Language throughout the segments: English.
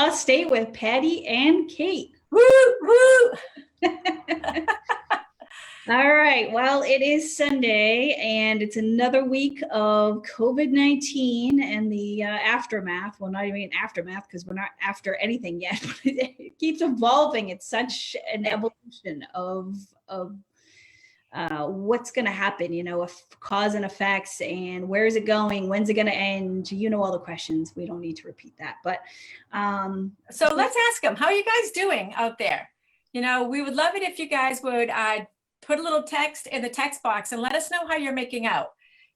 ReaLAWstate with Patti and Kate. Woo, woo. All right. Well, it is Sunday and it's another week of COVID-19 and the aftermath. Well, not even aftermath because we're not after anything yet, but it keeps evolving. It's such an evolution of what's going to happen, cause and effects, and where is it going? When's it going to end? All the questions. We don't need to repeat that. But so let's ask them, how are you guys doing out there? We would love it if you guys would put a little text in the text box and let us know how you're making out.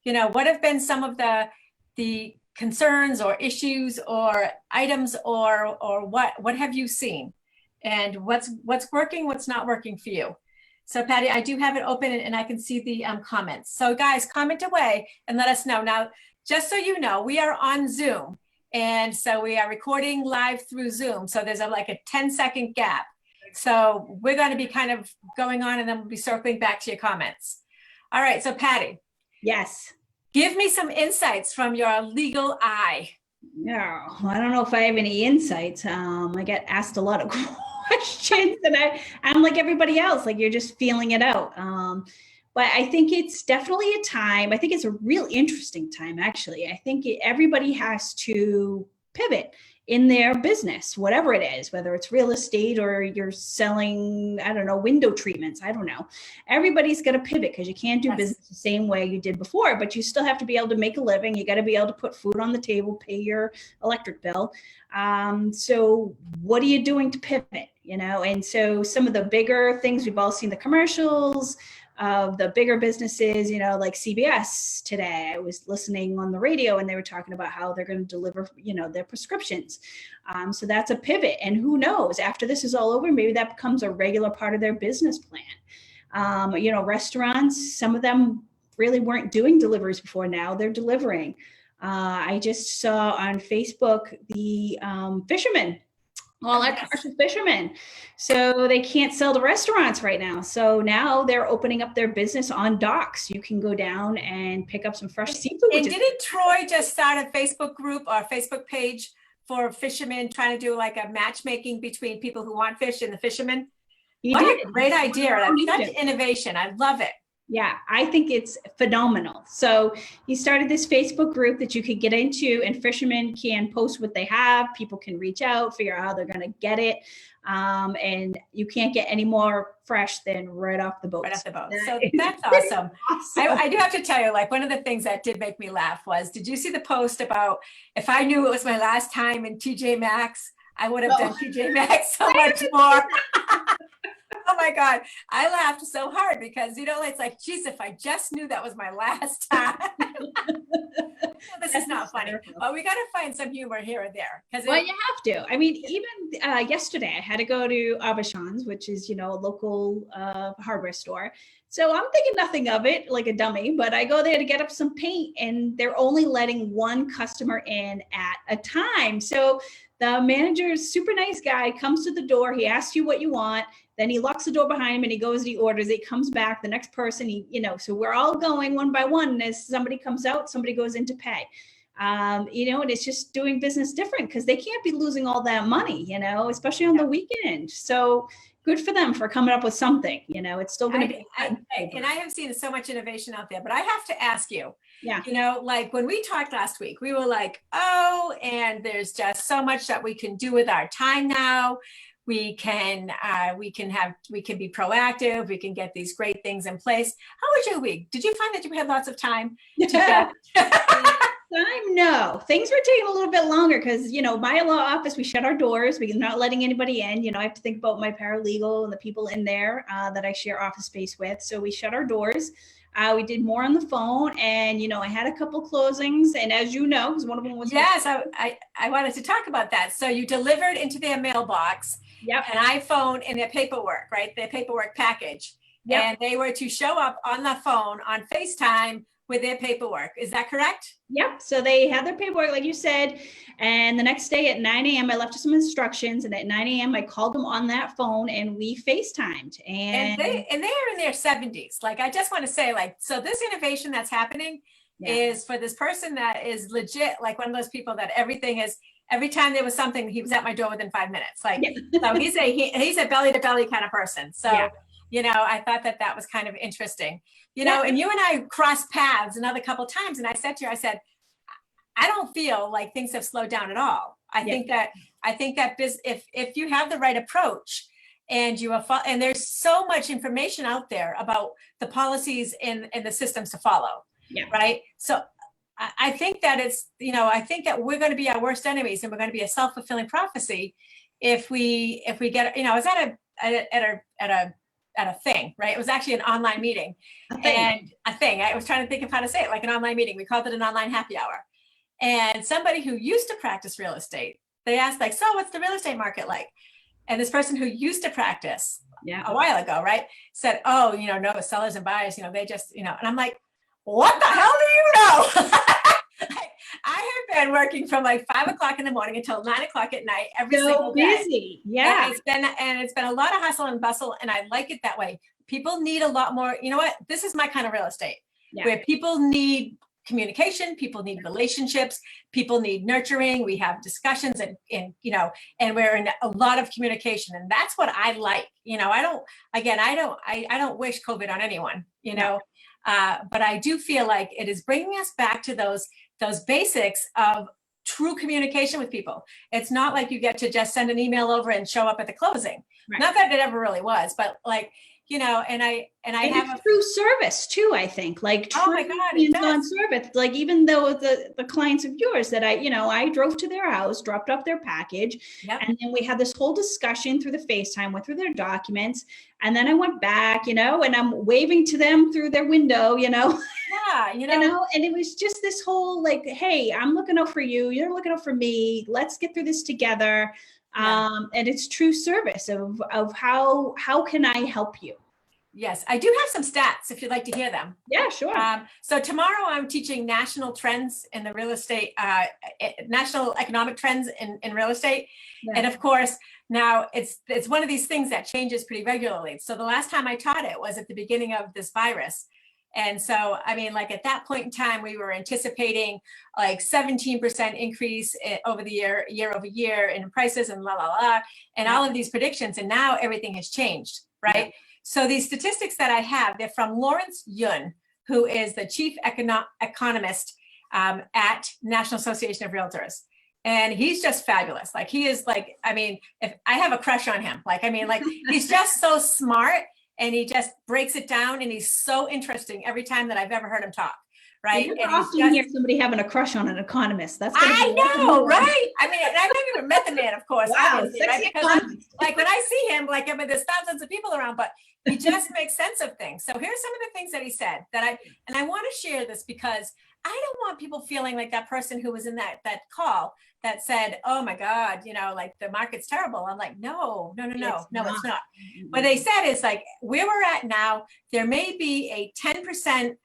What have been some of the concerns or issues or items or what have you seen, and what's working, what's not working for you? So Patti, I do have it open and I can see the comments. So guys, comment away and let us know. Now, just so you know, we are on Zoom. And so we are recording live through Zoom. So there's like a 10-second gap. So we're going to be kind of going on and then we'll be circling back to your comments. All right. So Patti. Yes. Give me some insights from your legal eye. No, I don't know if I have any insights. I get asked a lot of questions and I'm like everybody else, like you're just feeling it out. But I think it's definitely a time. I think it's a real interesting time, actually. I think everybody has to pivot in their business, whatever it is, whether it's real estate or you're selling, I don't know, window treatments. I don't know. Everybody's got to pivot because you can't do business the same way you did before, but you still have to be able to make a living. You got to be able to put food on the table, pay your electric bill. So what are you doing to pivot? And so some of the bigger things, we've all seen the commercials of the bigger businesses, like CBS today. I was listening on the radio and they were talking about how they're going to deliver, their prescriptions. So that's a pivot. And who knows, after this is all over, maybe that becomes a regular part of their business plan. Restaurants, some of them really weren't doing deliveries before. Now they're delivering. I just saw on Facebook the fisherman. All our cars are fishermen. So they can't sell to restaurants right now. So now they're opening up their business on docks. You can go down and pick up some fresh seafood. And didn't Troy just start a Facebook group or Facebook page for fishermen, trying to do like a matchmaking between people who want fish and the fishermen? What a great idea. Such innovation. I love it. Yeah, I think it's phenomenal. So he started this Facebook group that you could get into, and fishermen can post what they have. People can reach out, figure out how they're going to get it. And you can't get any more fresh than right off the boat. Right off the boat. So that's awesome. I do have to tell you, like, one of the things that did make me laugh was, did you see the post about if I knew it was my last time in TJ Maxx, I would have done TJ Maxx so much more. Oh my God. I laughed so hard because, it's like, geez, if I just knew that was my last time. This is not funny, but we got to find some humor here or there. Well, you have to. I mean, even yesterday I had to go to Abishans, which is, a local hardware store. So I'm thinking nothing of it, like a dummy, but I go there to get up some paint and they're only letting one customer in at a time. So the manager's super nice guy, comes to the door. He asks you what you want. Then he locks the door behind him and he goes and he orders it. He comes back, the next person, so we're all going one by one. And as somebody comes out, somebody goes in to pay. And it's just doing business different because they can't be losing all that money, especially on the weekend. So good for them for coming up with something, it's still going to be. And I have seen so much innovation out there, but I have to ask you, like when we talked last week, we were like, and there's just so much that we can do with our time now. We can be proactive. We can get these great things in place. How was your week? Did you find that you had lots of time? No, things were taking a little bit longer because, my law office, we shut our doors. We're not letting anybody in. I have to think about my paralegal and the people in there that I share office space with. So we shut our doors. We did more on the phone and, I had a couple closings, and as you know, because one of them was. Yes, I wanted to talk about that. So you delivered into their mailbox an iPhone and their paperwork, right? Their paperwork package. Yep. And they were to show up on the phone on FaceTime with their paperwork. Is that correct? Yep. So they had their paperwork, like you said. And the next day at 9 a.m., I left some instructions. And at 9 a.m., I called them on that phone and we FaceTimed. And they are in their 70s. Like, I just want to say, like, so this innovation that's happening is for this person that is legit, like one of those people that everything is every time there was something, he was at my door within 5 minutes. Like, Yeah. so he's a belly to belly kind of person. So, Yeah. you know, I thought that was kind of interesting, you know, and you and I crossed paths another couple of times. And I said to you, I said, I don't feel like things have slowed down at all. I think that if you have the right approach and and there's so much information out there about the policies and the systems to follow. Yeah. Right. So I think that I think that we're going to be our worst enemies, and we're going to be a self-fulfilling prophecy if we get, I was at a thing, right? It was actually an online meeting. I was trying to think of how to say it, like an online meeting. We called it an online happy hour. And somebody who used to practice real estate, they asked like, so what's the real estate market like? And this person who used to practice a while ago, right, said, oh, no, sellers and buyers, they just, and I'm like, what the hell do you know? I have been working from like 5 o'clock in the morning until 9 o'clock at night every single day. Busy. Yeah. And it's been a lot of hustle and bustle, and I like it that way. People need a lot more, you know what? This is my kind of real estate, where people need communication, people need relationships, people need nurturing. We have discussions and we're in a lot of communication, and that's what I like. I don't wish COVID on anyone, but I do feel like it is bringing us back to those basics of true communication with people. It's not like you get to just send an email over and show up at the closing. Right. Not that it ever really was, but like, and I have a true service too, I think, like true hands-on service. Like, even though the clients of yours that I drove to their house, dropped off their package, and then we had this whole discussion through the FaceTime, went through their documents, and then I went back, and I'm waving to them through their window, and it was just this whole like, hey, I'm looking out for you, you're looking out for me, let's get through this together. And it's true service of how can I help you? Yes, I do have some stats if you'd like to hear them. Yeah, sure. So tomorrow I'm teaching national trends in the real estate, national economic trends in real estate. Yeah. And of course, now it's one of these things that changes pretty regularly. So the last time I taught it was at the beginning of this virus. And so, I mean, like at that point in time, we were anticipating like 17% increase over the year over year in prices and and all of these predictions. And now everything has changed, right? Yeah. So these statistics that I have, they're from Lawrence Yun, who is the chief economist at National Association of Realtors. And he's just fabulous. Like, he is like, I mean, if I have a crush on him, he's just so smart, and he just breaks it down, and he's so interesting every time that I've ever heard him talk. Right. You often hear somebody having a crush on an economist. That's I know, right? I mean, I've never even met the man, of course. Wow, right? Because like when I see him, like, I mean, there's thousands of people around, but he just makes sense of things. So here's some of the things that he said that I want to share this, because I don't want people feeling like that person who was in that call that said, oh my God, like the market's terrible. I'm like, no, it's not. What they said is like, where we're at now, there may be a 10%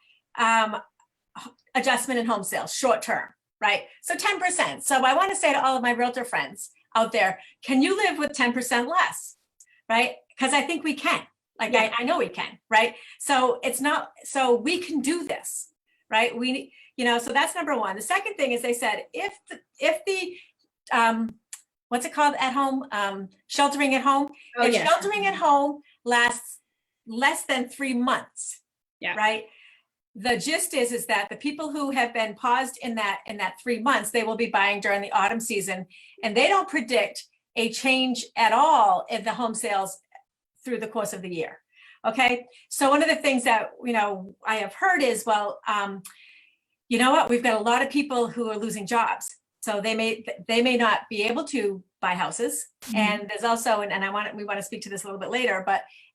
adjustment in home sales short term, right? So 10%. So I want to say to all of my realtor friends out there, can you live with 10% less, right? Because I think we can. Like, yeah. I know we can, right? So it's not, so we can do this, right? So that's number one. The second thing is they said, if the what's it called at home? Sheltering at home. Sheltering at home lasts less than 3 months, right? The gist is that the people who have been paused in that 3 months, they will be buying during the autumn season, and they don't predict a change at all in the home sales through the course of the year. Okay. So one of the things that, I have heard is, well, you know what, we've got a lot of people who are losing jobs. So they may not be able to buy houses. Mm-hmm. And there's also, we want to speak to this a little bit later,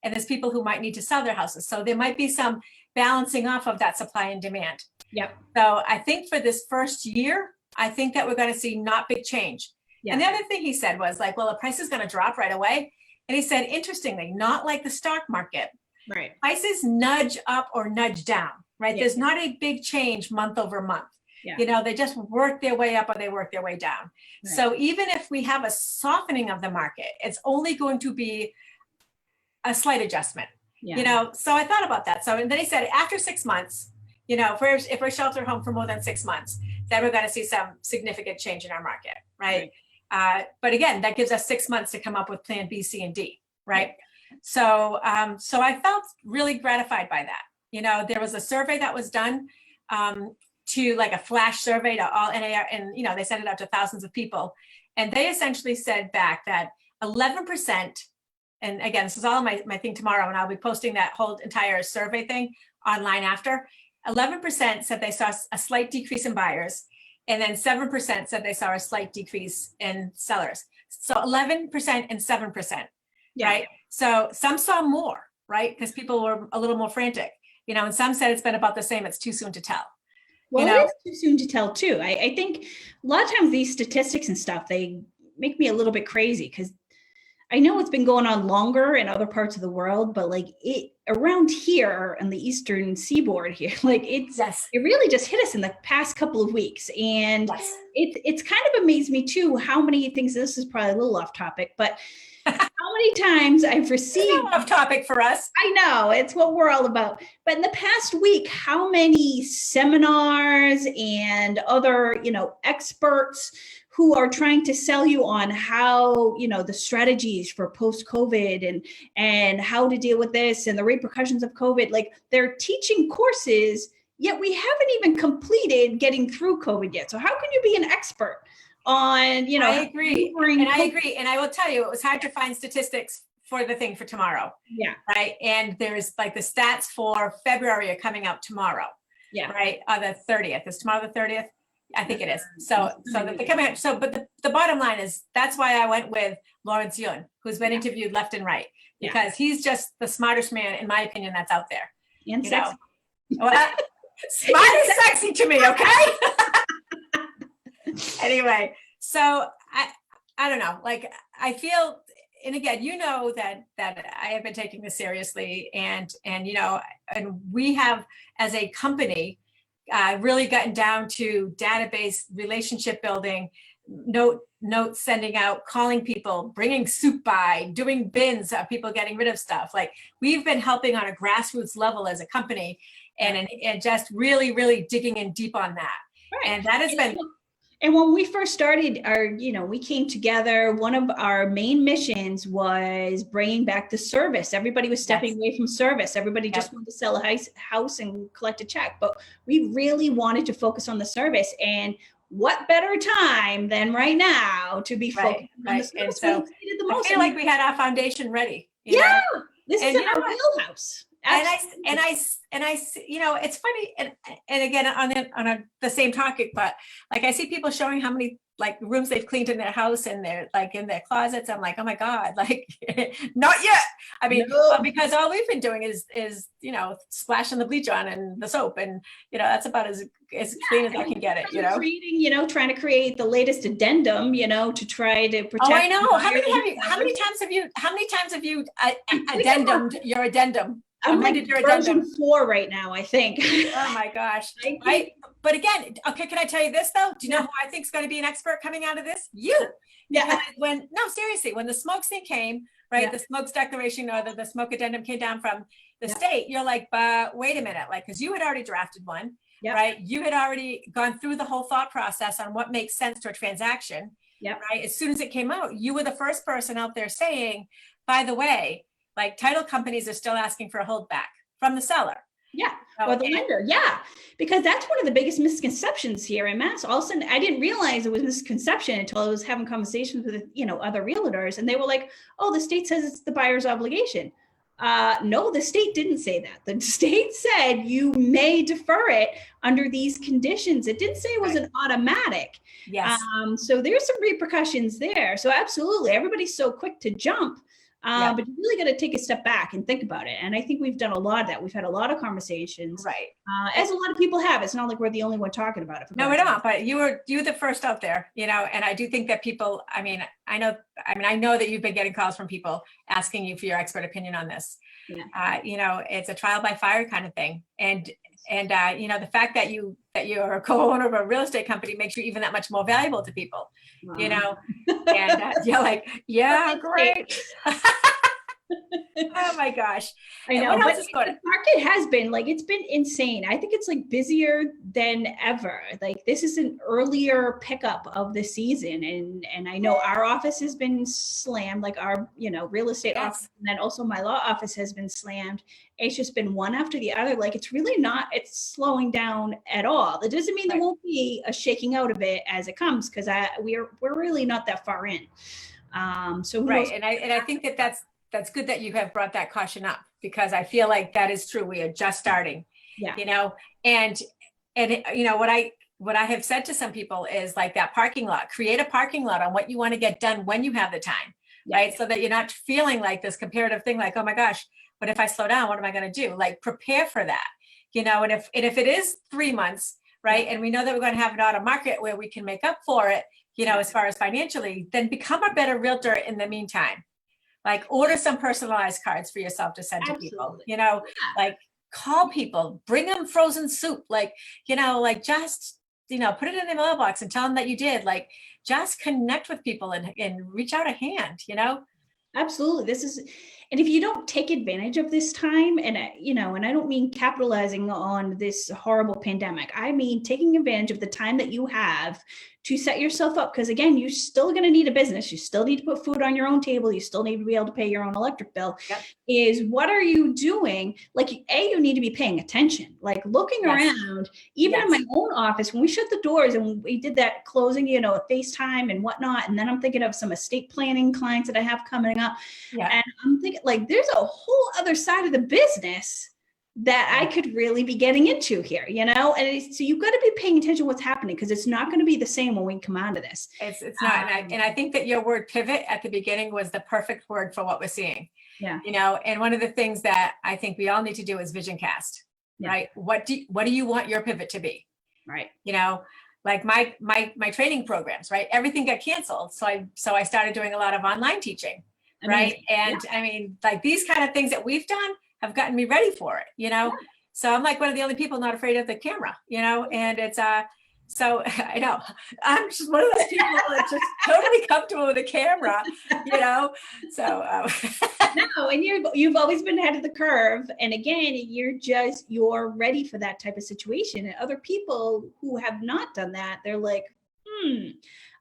and there's people who might need to sell their houses. So there might be some balancing off of that supply and demand. Yep. So I think for this first year, I think that we're going to see not big change. Yeah. And the other thing he said was like, well, the price is going to drop right away. And he said, interestingly, not like the stock market. Right. Prices nudge up or nudge down, right? Yeah. There's not a big change month over month. Yeah. They just work their way up or they work their way down. Right. So even if we have a softening of the market, it's only going to be a slight adjustment. Yeah. So I thought about that. So, and then he said, after 6 months, if we're sheltered home for more than 6 months, then we're going to see some significant change in our market, right? But again, that gives us 6 months to come up with plan B, C, and D, right? So, so I felt really gratified by that. You know, there was a survey that was done to like a flash survey to all NAR, and you know, they sent it out to thousands of people, and they essentially said back that 11%, and again, this is all my thing tomorrow, and I'll be posting that whole entire survey thing online after. 11% said they saw a slight decrease in buyers, and then 7% said they saw a slight decrease in sellers. So 11% and 7%, right? So some saw more, right? Because people were a little more frantic, you know, and some said it's been about the same. It's too soon to tell. Well, you know? it is too soon to tell too. I think a lot of times these statistics and stuff, they make me a little bit crazy because I know it's been going on longer in other parts of the world, but like it around here on the Eastern Seaboard here, like it really just hit us in the past couple of weeks. And it's kind of amazed me too, how many things, this is probably a little off topic, but how many times I've received off topic for us. I know it's what we're all about. But in the past week, how many seminars and other, you know, experts who are trying to sell you on how, you know, the strategies for post-COVID and how to deal with this and the repercussions of COVID, like they're teaching courses, yet we haven't even completed getting through COVID yet. So how can you be an expert on, you know? I agree. And I agree. And I will tell you, it was hard to find statistics for the thing for tomorrow. Yeah. Right. And there's like the stats for February are coming out tomorrow. Yeah. Right. On the 30th. Is tomorrow the 30th? I think it is. So that they're coming out. So, but the bottom line is that's why I went with Lawrence Yun, who's been interviewed left and right, because he's just the smartest man, in my opinion, that's out there. And sexy. Well, smart is sexy to me. Okay. Anyway, so I don't know, like I feel, and again, you know that I have been taking this seriously, and you know, and we have as a company really gotten down to database relationship building, note sending out, calling people, bringing soup by, doing bins of people getting rid of stuff. Like we've been helping on a grassroots level as a company, and just really digging in deep on that. Right. And that has been. And when we first started we came together, one of our main missions was bringing back the service. Everybody was stepping away from service. Everybody just wanted to sell a house and collect a check. But we really wanted to focus on the service. And what better time than right now to be focused on the service? And so I feel like we had our foundation ready. You know? This is our wheelhouse. And I, you know, it's funny, and again on the same topic, but like I see people showing how many like rooms they've cleaned in their house and they're like in their closets. I'm like, oh my God, like not yet. I mean, because all we've been doing is you know, splashing the bleach on and the soap, and you know, that's about as clean as I can get it. You know, creating, you know, trying to create the latest addendum, you know, to try to protect. Oh, I know. How many times have you addendumed your addendum? I'm like version 4 right now, I think. Oh my gosh. But again, okay, can I tell you this though? Do you know who I think is going to be an expert coming out of this? You. Yeah. Seriously, when the smoke thing came, right, the smokes declaration or the smoke addendum came down from the state, you're like, but wait a minute, like, because you had already drafted one, right? You had already gone through the whole thought process on what makes sense to a transaction, right? As soon as it came out, you were the first person out there saying, by the way, like title companies are still asking for a holdback from the seller. Yeah, or the lender. Yeah, because that's one of the biggest misconceptions here in Mass. All of a sudden, I didn't realize it was a misconception until I was having conversations with, you know, other realtors, and they were like, "Oh, the state says it's the buyer's obligation." No, the state didn't say that. The state said you may defer it under these conditions. It didn't say it was an automatic. Yes. So there's some repercussions there. So absolutely, everybody's so quick to jump. But you really got to take a step back and think about it. And I think we've done a lot of that. We've had a lot of conversations, right? As a lot of people have. It's not like we're the only one talking about it. No, we're not. But you were the first out there, you know. And I do think that people. I know that you've been getting calls from people asking you for your expert opinion on this. Yeah. You know, it's a trial by fire kind of thing. And you know, the fact that you're a co-owner of a real estate company makes you even that much more valuable to people. Wow. You know, and you're like, yeah, great. Oh my gosh. I And know, what but else is going on? the market has been like, it's been insane. I think it's like busier than ever. Like this is an earlier pickup of the season. And I know our office has been slammed, like our, real estate office, Yes. and then also my law office has been slammed. It's just been one after the other. Like it's really not, it's slowing down at all. It doesn't mean there Right. won't be a shaking out of it as it comes, because we're really not that far in. So who knows? Right. And I think that's good that you have brought that caution up, because I feel like that is true. We are just starting, Yeah. and what I have said to some people is like that parking lot, create a parking lot on what you want to get done when you have the time, Yeah. right? So that you're not feeling like this comparative thing, like, oh my gosh, but if I slow down, what am I going to do? Like prepare for that, and if it is 3 months, right? And we know that we're going to have an auto market where we can make up for it, as far as financially, then become a better realtor in the meantime. Like order some personalized cards for yourself to send to people, like call people, bring them frozen soup, like just, put it in the mailbox and tell them that you did, like just connect with people and reach out a hand, Absolutely. And if you don't take advantage of this time, and and I don't mean capitalizing on this horrible pandemic, I mean taking advantage of the time that you have to set yourself up. Because again, you're still going to need a business. You still need to put food on your own table. You still need to be able to pay your own electric bill. Yep. Is what are you doing? Like, you need to be paying attention, like looking around, even in my own office, when we shut the doors and we did that closing, FaceTime and whatnot. And then I'm thinking of some estate planning clients that I have coming up. Yeah. And I'm thinking like, there's a whole other side of the business that I could really be getting into here, and so you've got to be paying attention to what's happening, because it's not going to be the same when we come out of this. It's not. And I think that your word pivot at the beginning was the perfect word for what we're seeing. Yeah. And one of the things that I think we all need to do is vision cast, right? What do you want your pivot to be? Right. Like my training programs, right? Everything got canceled. So I started doing a lot of online teaching, right? And I mean, like these kind of things that we've done have gotten me ready for it, So I'm like one of the only people not afraid of the camera, and it's, so I know I'm just one of those people that's just totally comfortable with the camera, so. No, and you've always been ahead of the curve. And again, you're ready for that type of situation. And other people who have not done that, they're like,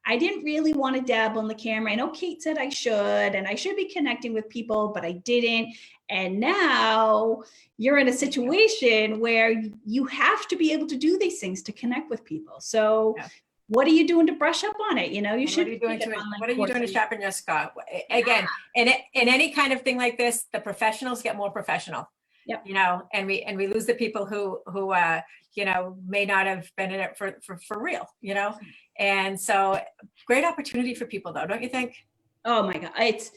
I didn't really want to dabble on the camera. I know Kate said I should, and I should be connecting with people, but I didn't. And now you're in a situation where you have to be able to do these things to connect with people. So what are you doing to brush up on it? You should. What are you doing to sharpen your scarf? Again, in any kind of thing like this, the professionals get more professional. Yep. And we lose the people who may not have been in it for real. And so great opportunity for people, though, don't you think? Oh my God, it's.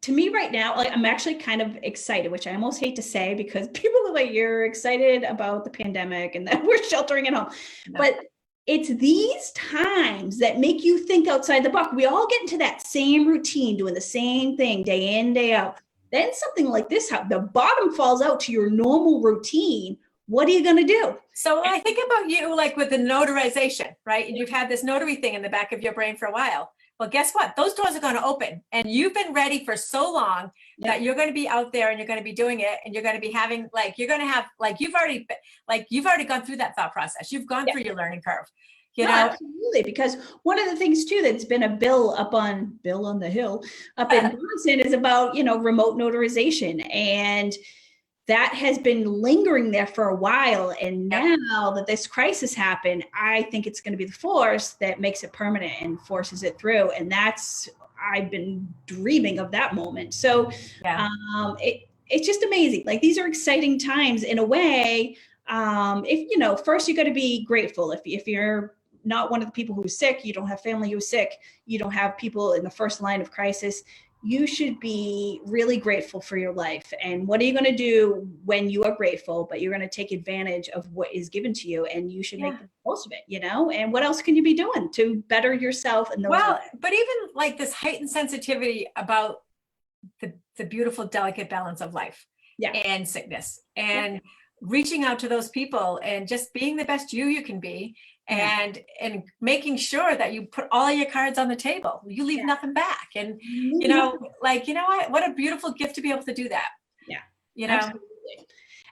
To me right now, like I'm actually kind of excited, which I almost hate to say, because people are like, you're excited about the pandemic and that we're sheltering at home. No. But it's these times that make you think outside the box. We all get into that same routine, doing the same thing day in, day out. Then something like this, the bottom falls out to your normal routine. What are you going to do? So I think about you like with the notarization, right? And you've had this notary thing in the back of your brain for a while. Well, guess what? Those doors are going to open, and you've been ready for so long that you're going to be out there and you're going to be doing it, and you're going to be having you're going to have you've already gone through that thought process. You've gone through your learning curve. You know, absolutely. Because one of the things too that's been a bill on the Hill up in Boston is about remote notarization, and that has been lingering there for a while. And now that this crisis happened, I think it's going to be the force that makes it permanent and forces it through. And I've been dreaming of that moment. So it's just amazing. Like, these are exciting times in a way. If first you got to be grateful. If you're not one of the people who's sick, you don't have family who's sick, you don't have people in the first line of crisis, you should be really grateful for your life. And what are you going to do when you are grateful, but you're going to take advantage of what is given to you, and you should make the most of it, and what else can you be doing to better yourself? And but even like this heightened sensitivity about the beautiful, delicate balance of life and sickness, and reaching out to those people and just being the best you can be, and making sure that you put all your cards on the table. You leave nothing back. And what a beautiful gift to be able to do that. you know. Absolutely.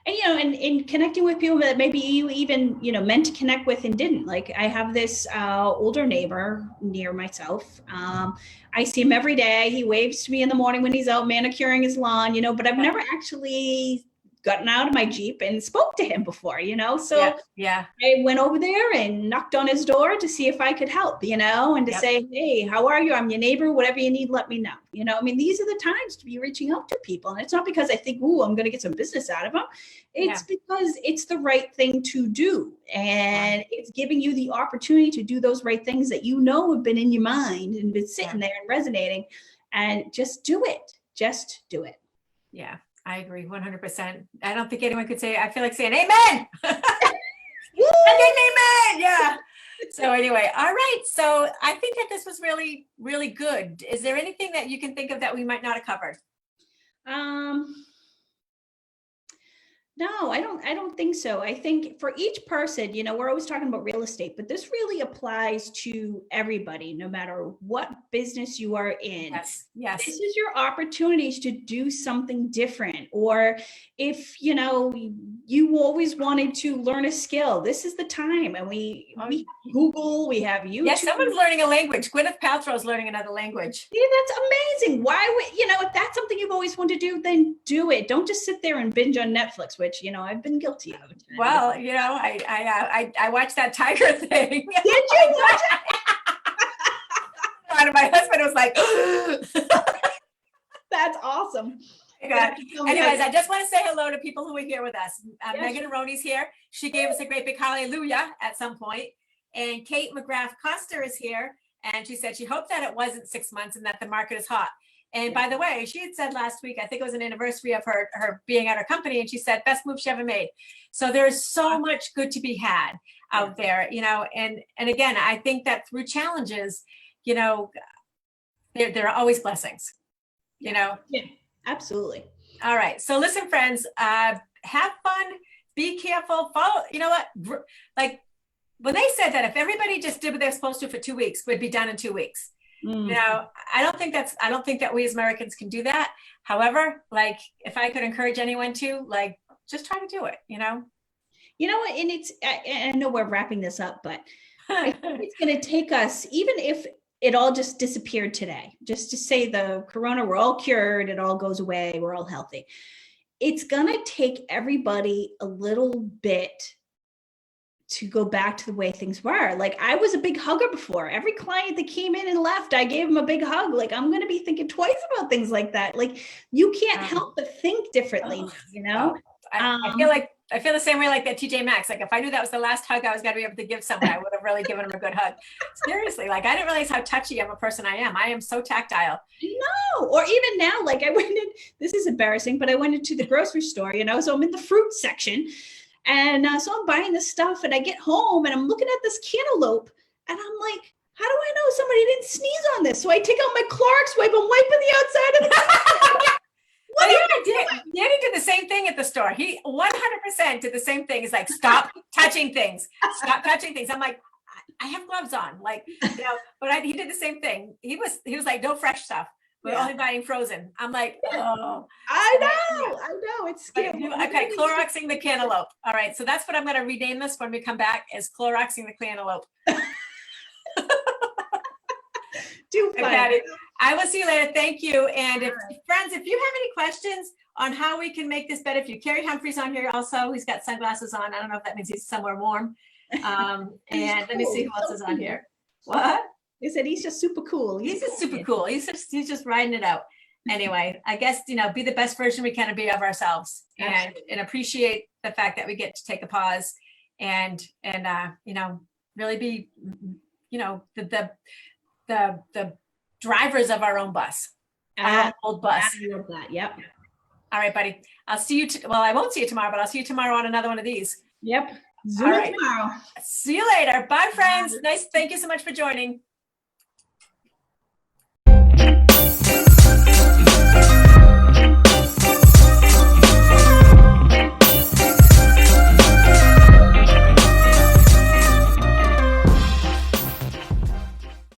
And, and connecting with people that maybe you even, meant to connect with and didn't. Like I have this older neighbor near myself. I see him every day. He waves to me in the morning when he's out manicuring his lawn, but I've never actually gotten out of my Jeep and spoke to him before, so yeah. I went over there and knocked on his door to see if I could help, and to say, hey, how are you? I'm your neighbor. Whatever you need, let me know. These are the times to be reaching out to people. And it's not because I think, I'm going to get some business out of them. It's because it's the right thing to do. And it's giving you the opportunity to do those right things that have been in your mind and been sitting there and resonating. And just do it. Just do it. Yeah. I agree 100%. I don't think anyone could say, I feel like saying amen. Amen. Yeah. So anyway, all right. So I think that this was really, really good. Is there anything that you can think of that we might not have covered? No, I don't think so. I think for each person, we're always talking about real estate, but this really applies to everybody, no matter what business you are in. Yes. This is your opportunities to do something different. Or if, you always wanted to learn a skill, this is the time. And we have Google, we have YouTube. Yes, someone's learning a language. Gwyneth Paltrow is learning another language. Yeah, that's amazing. Why would, if that's something you've always wanted to do, then do it. Don't just sit there and binge on Netflix, which, I've been guilty of. Well, I watched that tiger thing. Did you watch it? And my husband was like, that's awesome. Anyways, I just want to say hello to people who are here with us. Megan Aroni's here. She gave us a great big hallelujah at some point. And Kate McGrath Coster is here. And she said she hoped that it wasn't 6 months and that the market is hot. And by the way, she had said last week, I think it was an anniversary of her being at her company, and she said, best move she ever made. So there's so much good to be had out there, and again, I think that through challenges, there are always blessings, Yeah, absolutely. All right. So listen, friends, have fun, be careful, follow, like when they said that if everybody just did what they're supposed to for 2 weeks, we'd be done in 2 weeks. I don't think that we as Americans can do that. However, like if I could encourage anyone to just try to do it, You know what? And I know we're wrapping this up, but I think it's going to take us, even if it all just disappeared today, just to say the corona, we're all cured, it all goes away, we're all healthy. It's going to take everybody a little bit to go back to the way things were. Like I was a big hugger before. Every client that came in and left, I gave them a big hug. Like I'm going to be thinking twice about things like that. Like you can't help but think differently, I feel the same way like that TJ Maxx. Like if I knew that was the last hug I was going to be able to give someone, I would have really given them a good hug. Seriously, like I didn't realize how touchy of a person I am. I am so tactile. No, or even now, like this is embarrassing, but I went into the grocery store, so I'm in the fruit section. And so I'm buying this stuff and I get home and I'm looking at this cantaloupe and I'm like, how do I know somebody didn't sneeze on this? So I take out my Clorox wipe and wiping the outside of the Danny did the same thing at the store. He 100% did the same thing. He's like, stop touching things. Stop touching things. I'm like, I have gloves on. Like, but he did the same thing. He was like, no fresh stuff. We're only buying frozen. I'm like, oh. I know. It's scary. Okay, Cloroxing the cantaloupe. All right, so that's what I'm going to rename this when we come back, is Cloroxing the cantaloupe. Too funny. Okay, I will see you later. Thank you. And friends, if you have any questions on how we can make this better, if you Carrie Humphrey's on here also, he's got sunglasses on. I don't know if that means he's somewhere warm. And let me see who else is on here. What? They said he's just super cool. He's just super cool. He's just riding it out. Anyway, I guess, be the best version we can be of ourselves and appreciate the fact that we get to take a pause and really be, the drivers of our own bus, our old bus. I love that. Yep. All right, buddy. I'll see you. I won't see you tomorrow, but I'll see you tomorrow on another one of these. Yep. Zoom tomorrow. See you later. Bye, friends. Nice. Thank you so much for joining.